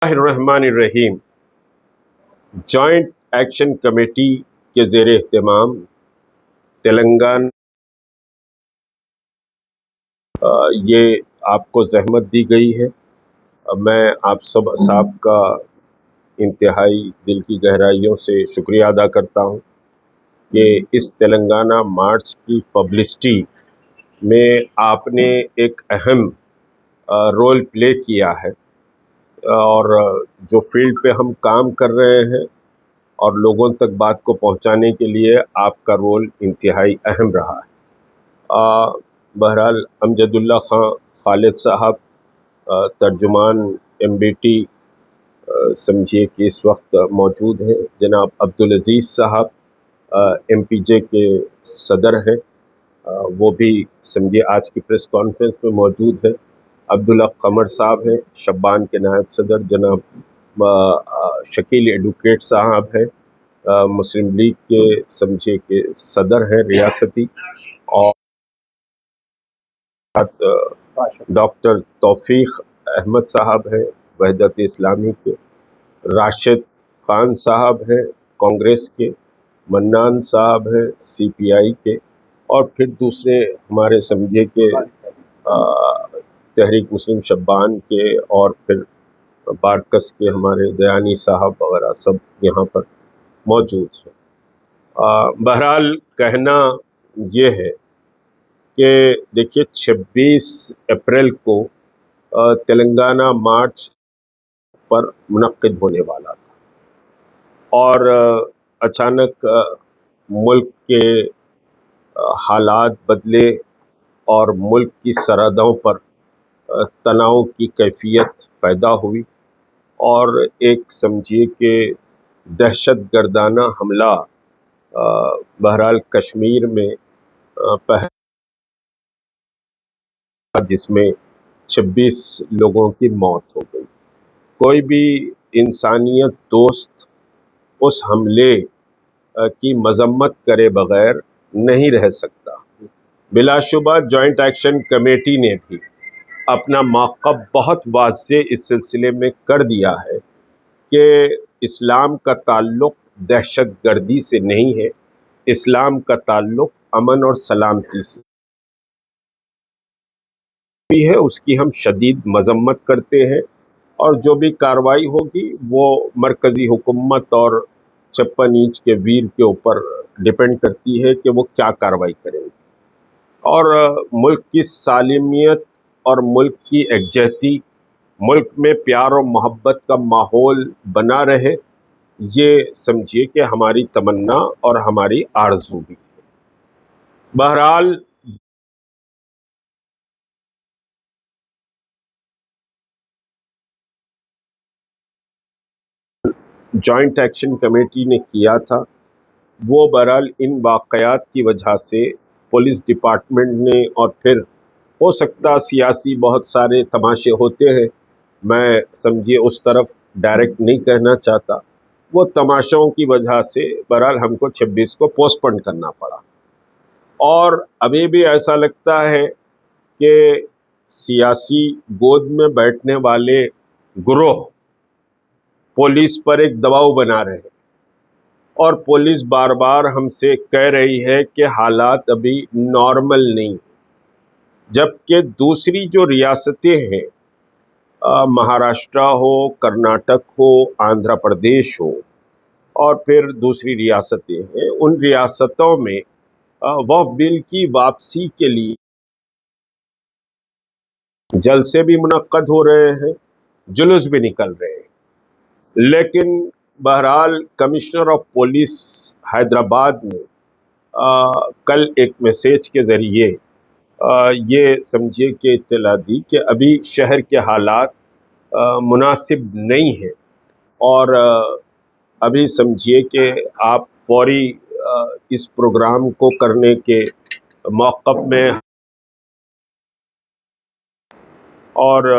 الرحمن الرحیم joint action committee کے زیر اہتمام تلنگانہ یہ آپ کو زحمت دی گئی ہے۔ میں آپ سب صاحب کا انتہائی دل کی گہرائیوں سے شکریہ ادا کرتا ہوں کہ اس تلنگانہ مارچ کی پبلسٹی میں آپ نے ایک اہم رول پلے کیا ہے، اور جو فیلڈ پہ ہم کام کر رہے ہیں اور لوگوں تک بات کو پہنچانے کے لیے آپ کا رول انتہائی اہم رہا ہے۔ بہرحال امجد اللہ خان خالد صاحب ترجمان MBT سمجھیے کہ اس وقت موجود ہیں، جناب عبدالعزیز صاحب MPJ کے صدر ہیں، وہ بھی سمجھیے آج کی پریس کانفرنس میں موجود ہے۔ عبداللہ قمر صاحب ہیں، شبان کے نائب صدر، جناب شکیل ایڈوکیٹ صاحب ہیں، مسلم لیگ کے سمجھے کہ صدر ہیں ریاستی، اور ڈاکٹر توفیق احمد صاحب ہیں وحدت اسلامی کے، راشد خان صاحب ہیں کانگریس کے، منان صاحب ہیں CPI کے، اور پھر دوسرے ہمارے سمجھے کہ تحریک مسلم شبان کے، اور پھر بارکس کے ہمارے دیانی صاحب وغیرہ سب یہاں پر موجود ہیں۔ بہرحال کہنا یہ ہے کہ دیکھیے 26 اپریل کو تلنگانہ مارچ پر منعقد ہونے والا تھا، اور اچانک ملک کے حالات بدلے اور ملک کی سرحدوں پر تناؤ کی کیفیت پیدا ہوئی، اور ایک سمجھیے کہ دہشت گردانہ حملہ بہرحال کشمیر میں جس میں 26 لوگوں کی موت ہو گئی۔ کوئی بھی انسانیت دوست اس حملے کی مذمت کرے بغیر نہیں رہ سکتا۔ بلا شبہ جوائنٹ ایکشن کمیٹی نے بھی اپنا موقف بہت واضح اس سلسلے میں کر دیا ہے کہ اسلام کا تعلق دہشت گردی سے نہیں ہے، اسلام کا تعلق امن اور سلامتی سے بھی ہے، اس کی ہم شدید مذمت کرتے ہیں، اور جو بھی کارروائی ہوگی وہ مرکزی حکومت اور 56 انچ کے ویر کے اوپر ڈیپینڈ کرتی ہے کہ وہ کیا کارروائی کریں گے، اور ملک کی سالمیت اور ملک کی یکجہتی، ملک میں پیار و محبت کا ماحول بنا رہے، یہ سمجھیے کہ ہماری تمنا اور ہماری آرزو بھی ہے۔ بہرحال جوائنٹ ایکشن کمیٹی نے کیا تھا، وہ بہرحال ان واقعات کی وجہ سے پولیس ڈپارٹمنٹ نے، اور پھر ہو سکتا سیاسی بہت سارے تماشے ہوتے ہیں، میں سمجھیے اس طرف ڈائریکٹ نہیں کہنا چاہتا، وہ تماشوں کی وجہ سے بہرحال ہم کو 26 کو پوسٹ پون کرنا پڑا، اور ابھی بھی ایسا لگتا ہے کہ سیاسی گود میں بیٹھنے والے گروہ پولیس پر ایک دباؤ بنا رہے ہیں، اور پولیس بار بار ہم سے کہہ رہی ہے کہ حالات ابھی نارمل نہیں، جبکہ دوسری جو ریاستیں ہیں، مہاراشٹرا ہو، کرناٹک ہو، آندھرا پردیش ہو، اور پھر دوسری ریاستیں ہیں، ان ریاستوں میں وقف بل کی واپسی کے لیے جلسے بھی منعقد ہو رہے ہیں، جلوس بھی نکل رہے ہیں، لیکن بہرحال کمشنر آف پولیس حیدرآباد نے کل ایک میسیج کے ذریعے یہ سمجھے کہ اطلاع دی کہ ابھی شہر کے حالات مناسب نہیں ہیں، اور ابھی سمجھیے کہ آپ فوری اس پروگرام کو کرنے کے موقف میں، اور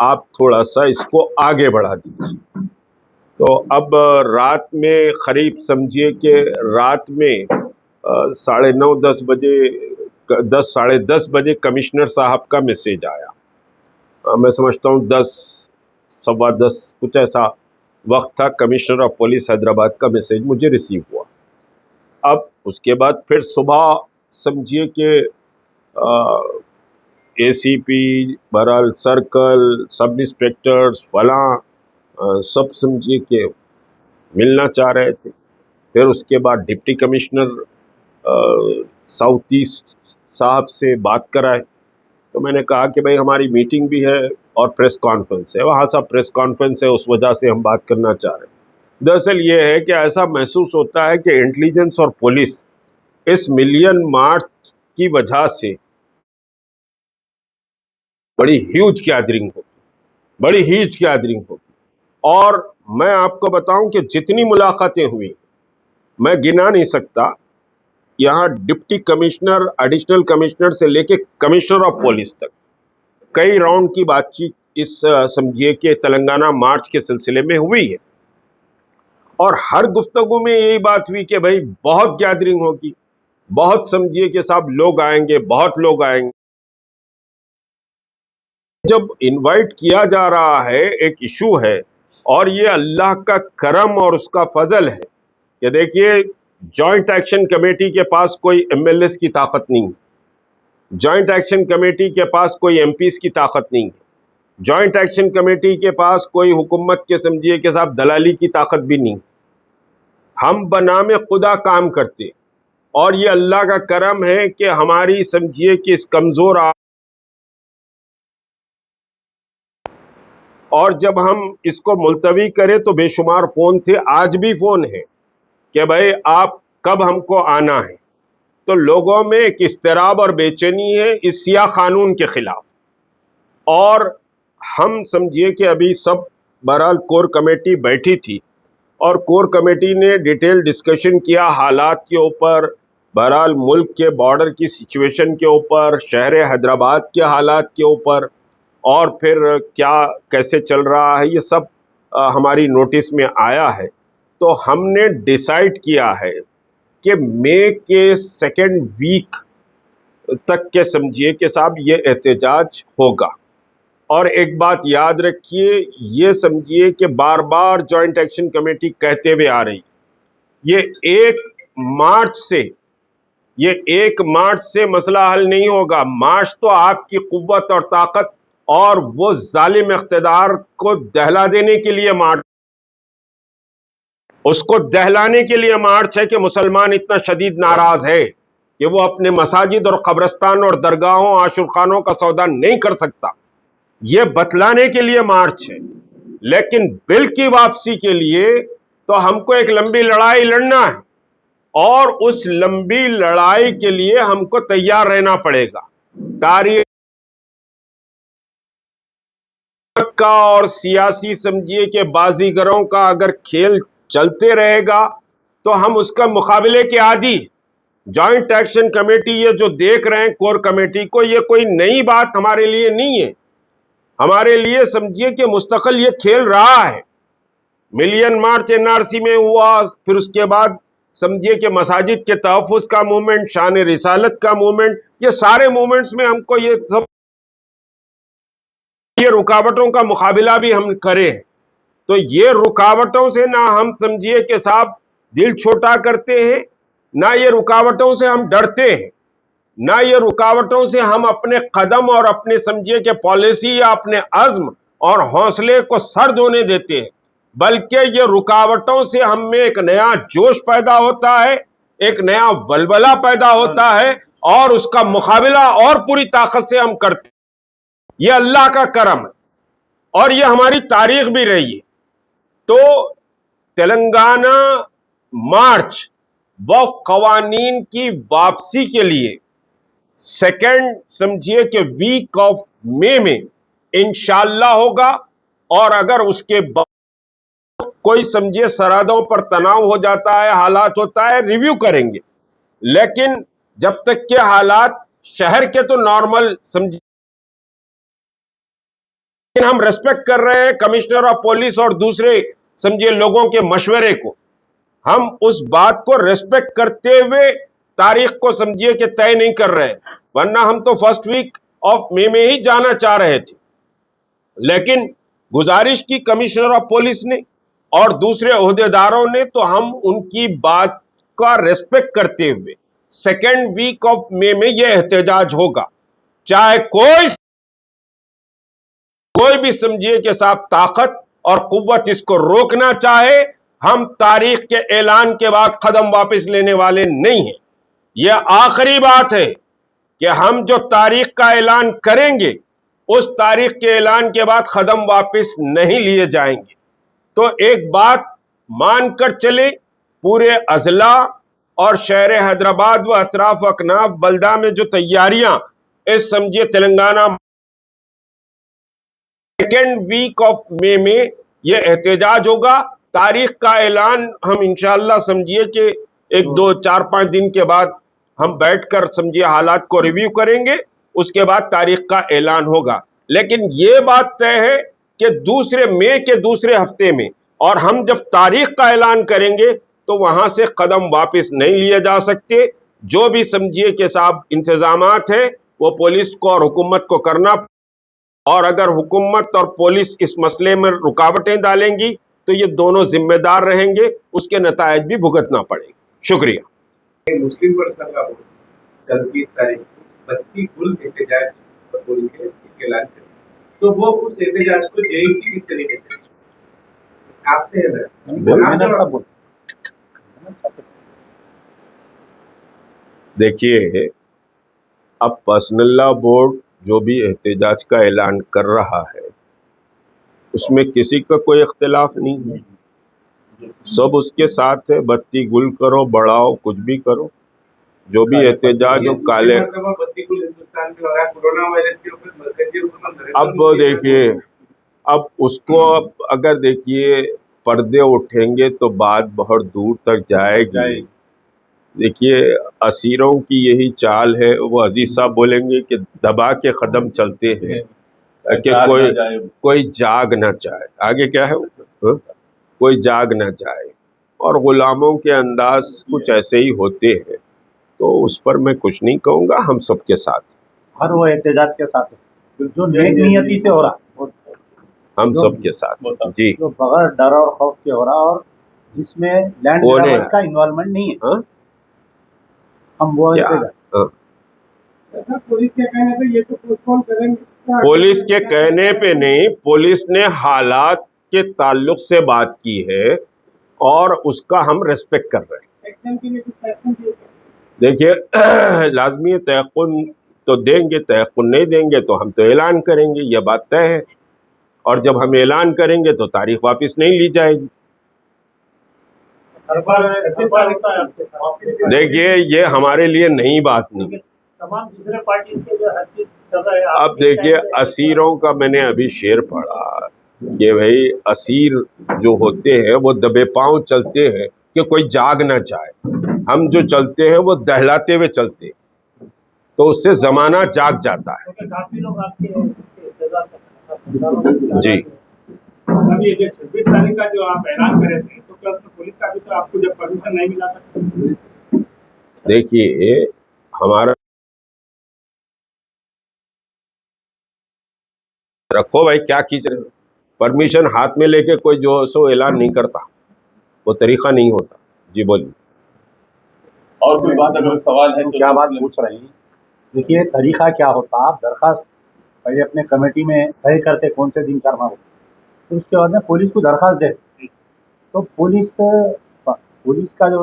آپ تھوڑا سا اس کو آگے بڑھا دیجیے۔ تو اب رات میں قریب سمجھیے کہ رات میں 9:30 10 بجے 10 ساڑھے 10 بجے کمشنر صاحب کا میسیج آیا، میں سمجھتا ہوں 10 10:15 कुछ ऐसा वक्त था, कमिश्नर ऑफ पुलिस हैदराबाद का मैसेज मुझे रिसीव हुआ। अब उसके बाद फिर सुबह समझिए कि ACP, बहरहाल सर्कल, सब इंस्पेक्टर्स फलां सब समझिए कि मिलना चाह रहे थे। फिर उसके बाद डिप्टी कमिश्नर साउथ ईस्ट साहब से बात कराए, तो मैंने कहा कि भाई हमारी मीटिंग भी है और प्रेस कॉन्फ्रेंस है। वहाँ सब प्रेस कॉन्फ्रेंस है, उस वजह से हम बात करना चाह रहे हैं। दरअसल ये है कि ऐसा महसूस होता है कि इंटेलिजेंस और पुलिस इस मिलियन मार्च की वजह से बड़ी ह्यूज गैदरिंग होगी, बड़ी ह्यूज गैदरिंग होगी। और मैं आपको बताऊं कि जितनी मुलाकातें हुई मैं गिना नहीं सकता। यहाँ डिप्टी कमिश्नर, एडिशनल कमिश्नर से लेके कमिश्नर ऑफ पुलिस तक कई राउंड की बातचीत इस समझिए कि तेलंगाना मार्च के सिलसिले में हुई है। और हर गुफ्तगू में यही बात हुई कि भाई बहुत गैदरिंग होगी, बहुत समझिए कि साहब लोग आएंगे, बहुत लोग आएंगे। जब इनवाइट किया जा रहा है, एक इशू है, और ये अल्लाह का करम और उसका फजल है कि देखिए जॉइंट एक्शन कमेटी के पास कोई MLAs की ताकत नहीं है, जॉइंट एक्शन कमेटी के पास कोई MPs की ताकत नहीं है, जॉइंट एक्शन कमेटी के पास कोई हुकूमत के समझिए के साथ दलाली की ताकत भी नहीं। हम बनामे खुदा काम करते, और ये अल्लाह का करम है कि हमारी समझिए कि इस कमज़ोर और जब हम इसको मुलतवी करें तो बेशुमार फ़ोन थे, आज भी फ़ोन है कि भाई आप कब हमको आना है। तो लोगों में एक इस्तराब और बेचैनी है इस सियाह कानून के ख़िलाफ़। और हम समझिए कि अभी सब बहरहाल कोर कमेटी बैठी थी और कोर कमेटी ने डिटेल डिस्कशन किया हालात के ऊपर, बहरहाल मुल्क के बॉर्डर की सिचुएशन के ऊपर, शहर हैदराबाद के हालात के ऊपर, और फिर क्या कैसे चल रहा है, ये सब हमारी नोटिस में आया है। तो हमने डिसाइड किया है कि मई के सेकेंड वीक तक के समझिए कि साहब ये एहतजाज होगा। और एक बात याद रखिए, ये समझिए कि बार बार जॉइंट एक्शन कमेटी कहते हुए आ रही, ये 1 मार्च से मसला हल नहीं होगा। मार्च तो आपकी कुव्वत और ताकत और वो जालिम इख्तिदार को दहला देने के लिए मार्च, उसको दहलाने के लिए मार्च है कि मुसलमान इतना शदीद नाराज है कि वो अपने मसाजिद और कब्रिस्तान और दरगाहों, आशुरखानों का सौदा नहीं कर सकता। ये बतलाने के लिए मार्च है। लेकिन बिल की वापसी के लिए तो हमको एक लंबी लड़ाई लड़ना है, और उस लंबी लड़ाई के लिए हमको तैयार रहना पड़ेगा। तारीख का और सियासी समझिए कि बाजीगरों का अगर खेल चलते रहेगा तो हम उसका मुकाबले के आदी। जॉइंट एक्शन कमेटी ये जो देख रहे हैं कोर कमेटी को, ये कोई नई बात हमारे लिए नहीं है। हमारे लिए समझिए कि मुस्तकिल ये खेल रहा है। मिलियन मार्च NRC में हुआ, फिर उसके बाद समझिए कि मसाजिद के तहफ़्फ़ुज़ का मूवमेंट, शान रिसालत का मूवमेंट, ये सारे मूवमेंट्स में हमको ये सब ये रुकावटों का मुकाबला भी हम करें। तो ये रुकावटों से ना हम समझिए कि साहब दिल छोटा करते हैं, ना ये रुकावटों से हम डरते हैं, ना ये रुकावटों से हम अपने कदम और अपने समझिए कि पॉलिसी या अपने अज़्म और हौसले को सर धोने देते हैं, बल्कि ये रुकावटों से हम में एक नया जोश पैदा होता है, एक नया वलवला पैदा होता है, और उसका मुकाबला और पूरी ताकत से हम करते हैं। ये अल्लाह का करम है और ये हमारी तारीख भी रही है। तो तेलंगाना मार्च व कवानीन की वापसी के लिए सेकेंड समझिए कि वीक ऑफ मई में इंशाअल्लाह होगा। और अगर उसके बाद कोई समझिए सरहदों पर तनाव हो जाता है, हालात होता है, रिव्यू करेंगे। लेकिन जब तक के हालात शहर के तो नॉर्मल समझिए, लेकिन हम रेस्पेक्ट कर रहे हैं कमिश्नर ऑफ पुलिस और दूसरे समझिए लोगों के मशवरे को। हम उस बात को रेस्पेक्ट करते हुए तारीख को समझिए कि तय नहीं कर रहे हैं, वरना हम तो फर्स्ट वीक ऑफ मई में ही जाना चाह रहे थे। लेकिन गुजारिश की कमिश्नर ऑफ पुलिस ने और दूसरे ओहदेदारों ने, तो हम उनकी बात का रेस्पेक्ट करते हुए सेकेंड वीक ऑफ मई में यह एहतजाज होगा। चाहे कोई भी समझिए कि साहब ताकत और कुव्वत इसको रोकना चाहे, हम तारीख के ऐलान के बाद कदम वापस लेने वाले नहीं हैं। यह आखिरी बात है कि हम जो तारीख का ऐलान करेंगे उस तारीख के ऐलान के बाद कदम वापस नहीं लिए जाएंगे। तो एक बात मानकर चले, पूरे अजला और शहर हैदराबाद व अतराफ अकनाफ बल्दा में जो तैयारियां इस समझिए Telangana second week of May में यह एहतजाज होगा। तारीख का ऐलान हम इंशाअल्लाह समझिए कि 1, 2, 4, 5 दिन के बाद हम बैठकर समझिए हालात को रिव्यू करेंगे, उसके बाद तारीख का ऐलान होगा। लेकिन ये बात तय है कि मई के दूसरे हफ्ते में, और हम जब तारीख का ऐलान करेंगे तो वहां से कदम वापस नहीं लिए जा सकते। जो भी समझिए कि साहब इंतजामात है वो पुलिस को और हुकूमत को करना, और अगर हुकूमत और पुलिस इस मसले में रुकावटें डालेंगी तो ये दोनों जिम्मेदार रहेंगे, उसके नतायज भी भुगतना पड़ेगा। शुक्रिया। मुस्लिम पर्सनल का कल 30 तारीख बत्ती गुल एहतजाज बोल के ऐलान करें, तो वो उस एहतजाज को जेईसी किस तरीके से आपसे देखिए, अब पर्सनल लॉ बोर्ड जो भी एहतजाज का ऐलान कर रहा है उसमें किसी का कोई इख्तिलाफ नहीं है, सब उसके साथ है। बत्ती गुल करो, बढ़ाओ, कुछ भी करो, जो भी एहतजाज हो काले। अब देखिए, अब उसको अगर देखिए पर्दे उठेंगे तो बात बहुत दूर तक जाएगी। देखिए, असीरों की यही चाल है, वो अजीज साहब बोलेंगे कि दबा के कदम चलते हैं कि कोई जाग ना जाए। आगे क्या है वो? कोई जाग ना जाए, और गुलामों के अंदाज कुछ ऐसे ही होते हैं। तो उस पर मैं कुछ नहीं कहूँगा, हम सबके साथ, हर वो एहतजाज के साथ है जो नेक नियति से हो रहा, हम सबके साथ जी, जो बगैर डर और खौफ के हो रहा, और जिसमें लैंड ग्रैबर्स का इन्वॉल्वमेंट नहीं है। हाँ? हम वो एहतजाज पुलिस के कहने पे ये तो पोस्टपोन करेंगे, पुलिस के कहने पे नहीं, पुलिस ने हालात के ताल्लुक से बात की है और उसका हम रेस्पेक्ट कर रहे हैं। देखिए, लाजमी तयक़ुन तो देंगे, तयक़ुन नहीं देंगे तो हम तो ऐलान करेंगे, यह बात तय है। और जब हम ऐलान करेंगे तो तारीख वापस नहीं ली जाएगी। देखिए, ये हमारे लिए नई बात नहीं। तमाम दूसरे पार्टी के जो हर चीज चल रहा है। अब देखिए, असीरों का मैंने अभी शेर पढ़ा कि भाई असीर जो होते हैं वो दबे पांव चलते हैं कि कोई जाग ना जाए। हम जो चलते हैं वो दहलाते हुए चलते हैं, तो उससे जमाना जाग जाता है। काफी लोग आपके जी, अभी ये 26 तारीख का जो आप ऐलान करे थे, तो क्या उसमें पुलिस का भी तो आपको जब परमिशन नहीं मिला था? देखिए, हमारा रखो भाई, क्या खींच रहे हो? परमिशन हाथ में लेके कोई जो सो ऐलान नहीं करता, वो तरीका नहीं होता। जी बोलिए। और कोई बात अगर सवाल है तो क्या बात पूछ रहे हैं? देखिए, तरीका क्या होता, आप दरखास्त पहले अपने कमेटी में तय करते कौन से दिन करना हो, तो उसके बाद में पुलिस को दरखास्त दे, तो पुलिस का जो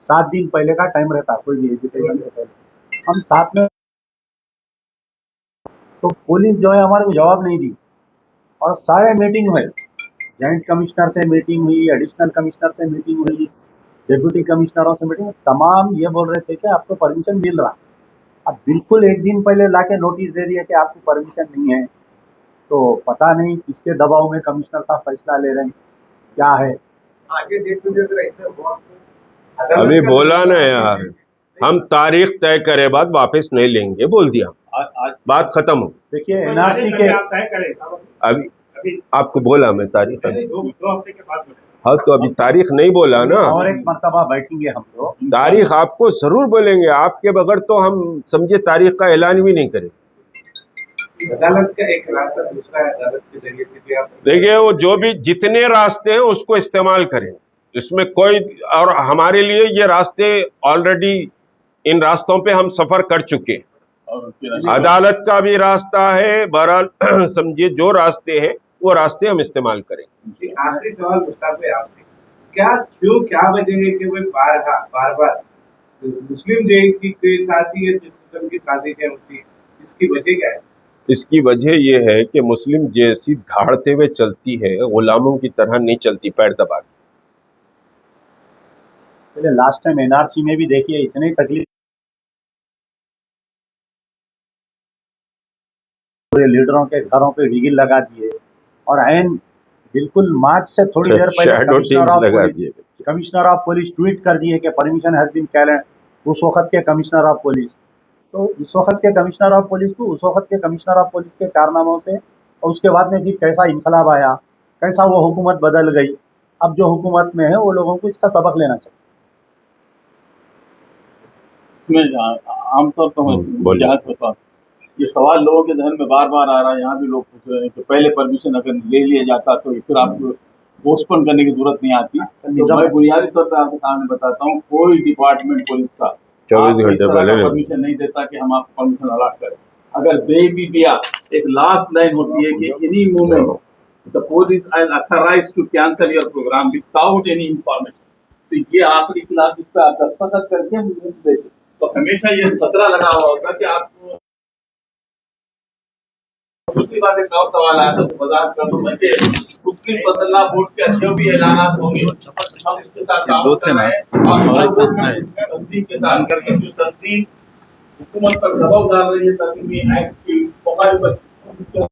7 दिन पहले का टाइम रहता, कोई भी एजुकेशन से पहले हम साथ में, तो पुलिस जो है हमारे को जवाब नहीं दी, और सारे मीटिंग हुए, जॉइंट कमिश्नर से मीटिंग हुई, एडिशनल कमिश्नर से मीटिंग हुई, डिप्टी कमिश्नरों से मीटिंग, तमाम ये बोल रहे थे कि आपको परमिशन मिल रहा। अब बिल्कुल एक दिन पहले लाके नोटिस दे दिया कि आपको परमिशन नहीं है, तो पता नहीं किसके दबाव में कमिश्नर साहब फैसला ले रहे हैं, क्या है आगे देखते अगर ऐसा हुआ अभी बोला ना यार, हम तारीख तय करे बाद वापस नहीं लेंगे, बोल दिया, बात खत्म हो। देखिए, एनआरसी के अभी आपको बोला मैं तारीख, 2 हफ्ते के बाद। हाँ तो अभी तारीख नहीं बोला ना, और एक मर्तबा बैठेंगे हम लोग, तारीख आपको जरूर बोलेंगे, आपके बगैर तो हम समझे तारीख का ऐलान भी नहीं करें। अदालत का एक रास्ता दूसरा है, अदालत के जरिए से भी आप देखिए वो जो भी जितने रास्ते हैं उसको इस्तेमाल करें, इसमें कोई, और हमारे लिए ये रास्ते ऑलरेडी, इन रास्तों पे हम सफर कर चुके हैं। और उसके अदालत का भी रास्ता है, बहरहाल समझिए जो रास्ते हैं वो रास्ते हम इस्तेमाल करें। जी, आखिरी सवाल मुश्ताक भाई आपसे, क्या वजह है कि वो बार बार मुस्लिम जेएसी के साथ ही ये सिख किस्म की साजिशें होती है, इसकी वजह क्या है? इसकी वजह यह है कि मुस्लिम जैसी धाड़ते हुए चलती है, गुलामों की तरह नहीं चलती पैर दबा के। पहले लास्ट टाइम एनआरसी में भी देखिए इतनी तकलीफ, पूरे लीडरों के घरों पे विगिल लगा दिए, और ऐन बिल्कुल मार्च से थोड़ी देर पहले शैडो टीम्स लगा दिए। कमिश्नर ऑफ पुलिस ट्वीट कर दिए कि परमिशन हैज बीन कैलेंड, उस वक्त के कमिश्नर ऑफ पुलिस, तो इस वक्त के कमिश्नर ऑफ पुलिस को उस वक्त के कमिश्नर ऑफ पुलिस के कारनामों से, और उसके बाद में फिर कैसा इनकलाब आया, कैसा वो हुकूमत बदल गई, अब जो हुकूमत में है वो लोगों को इसका सबक लेना चाहिए। इसमें आमतौर पर बोलिए। जहाँ तक ये सवाल लोगों के ध्यान में बार बार आ रहा है, यहाँ भी लोग पूछ रहे हैं कि पहले परमिशन अगर ले लिया जाता तो फिर आपको पोस्टपोन करने की जरूरत नहीं आती। तो मैं बुनियादी तौर पर आपके सामने बताता हूँ, कोई डिपार्टमेंट पुलिस का 24 घंटे पहले परमिशन नहीं देता कि हम आपको परमिशन अलॉट करें। अगर दे भी दिया, एक लास्ट लाइन होती है कि any moment the police is authorised to cancel your programme without any information. तो ये आखिरी क्लास जिस पर आप दस्तखत करके मुझे देते, तो हमेशा ये खतरा लगा हुआ होगा कि आपको। दूसरी बात, एक और सवाल आया था, तो वजाहत कर दूं मैं कि मुस्लिम फजल्ला बोर्ड के जो भी ऐलानात होंगे हम इसके साथ काम कर रहे हैं, और हर वो तंजीम के साथ करके जो तंजीम हुकूमत पर दबाव डाल रही है तंजीमी एक्ट की मुखालिफत